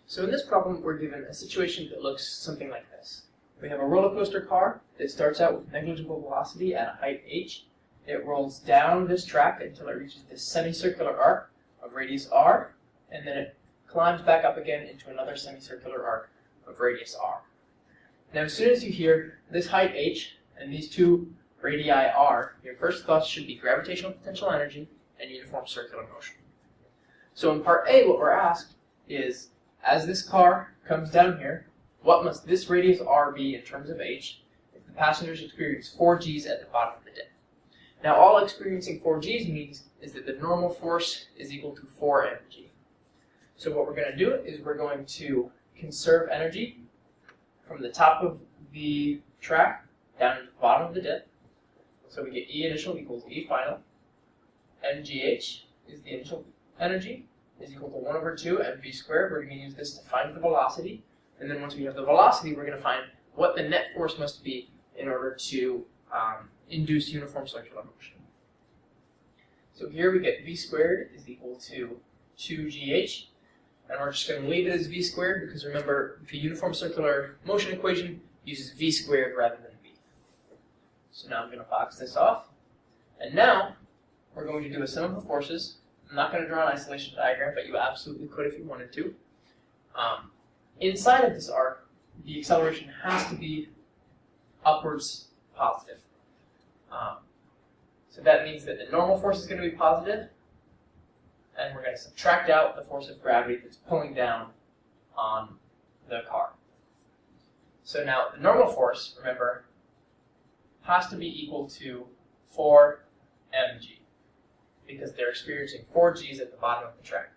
So in this problem, we're given a situation that looks something like this. We have a roller coaster car that starts out with negligible velocity at a height h. It rolls down this track until it reaches this semicircular arc of radius r, and then it climbs back up again into another semicircular arc of radius r. Now as soon as you hear this height h and these two radii r, your first thoughts should be gravitational potential energy and uniform circular motion. So in part A, what we're asked is, as this car comes down here, what must this radius r be in terms of h if the passengers experience 4 g's at the bottom of the dip? Now all experiencing 4 g's means is that the normal force is equal to 4 mg. So what we're going to do is we're going to conserve energy from the top of the track down to the bottom of the dip. So we get E initial equals E final. mgh is the initial energy, is equal to 1 over 2 mv squared. We're going to use this to find the velocity. And then once we have the velocity, we're going to find what the net force must be in order to induce uniform circular motion. So here we get v squared is equal to 2gh. And we're just going to leave it as v squared because remember, the uniform circular motion equation uses v squared rather than v. So now I'm going to box this off. And now we're going to do a sum of the forces. I'm not going to draw an isolation diagram, but you absolutely could if you wanted to. Inside of this arc, the acceleration has to be upwards positive. So that means that the normal force is going to be positive, and we're going to subtract out the force of gravity that's pulling down on the car. So now the normal force, remember, has to be equal to 4 mg, because they're experiencing 4 g's at the bottom of the track.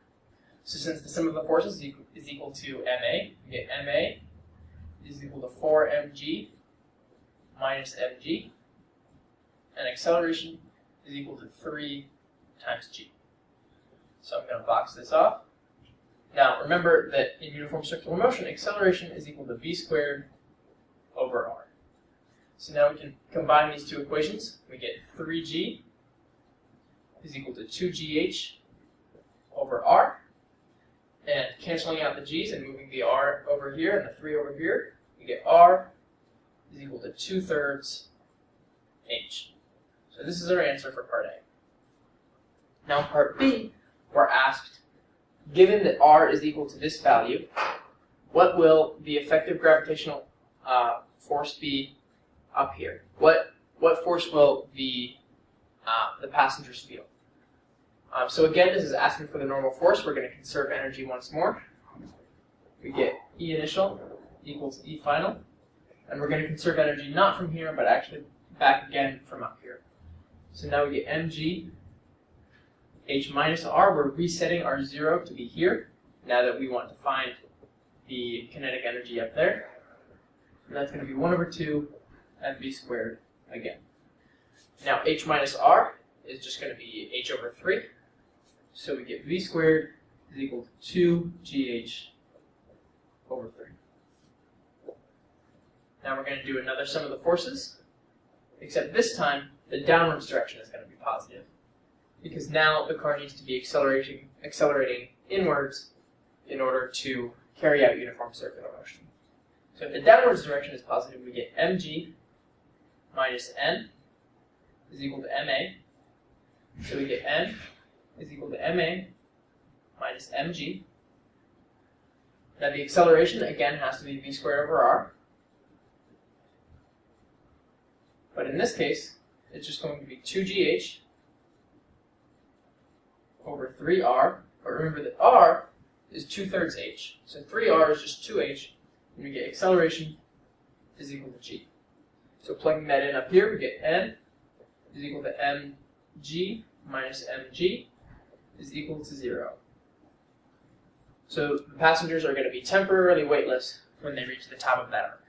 So since the sum of the forces is equal to ma, we get ma is equal to 4 mg minus mg, and acceleration is equal to 3 times g. So I'm going to box this off. Now remember that in uniform circular motion, acceleration is equal to v squared over r. So now we can combine these two equations. We get 3g is equal to 2gh over r. And canceling out the g's and moving the r over here and the 3 over here, we get r is equal to 2/3 h. So this is our answer for part A. Now in part B, we're asked, given that r is equal to this value, what will the effective gravitational force be up here? What force will the passengers feel? So again, this is asking for the normal force. We're going to conserve energy once more. We get E initial equals E final. And we're going to conserve energy not from here, but actually back again from up here. So now we get mg h minus r. We're resetting our 0 to be here, now that we want to find the kinetic energy up there. And that's going to be 1 over 2 mv squared again. Now h minus r is just going to be h over 3. So we get v squared is equal to 2gh over 3. Now we're going to do another sum of the forces, except this time the downwards direction is going to be positive, because now the car needs to be accelerating inwards in order to carry out uniform circular motion. So if the downwards direction is positive, we get mg minus n is equal to ma. So we get n is equal to ma minus mg. Now the acceleration, again, has to be v squared over r. But in this case, it's just going to be 2gh over 3r. But remember that r is 2/3 h. So 3r is just 2h, and we get acceleration is equal to g. So plugging that in up here, we get n is equal to mg minus mg is equal to 0. So the passengers are going to be temporarily weightless when they reach the top of that arc.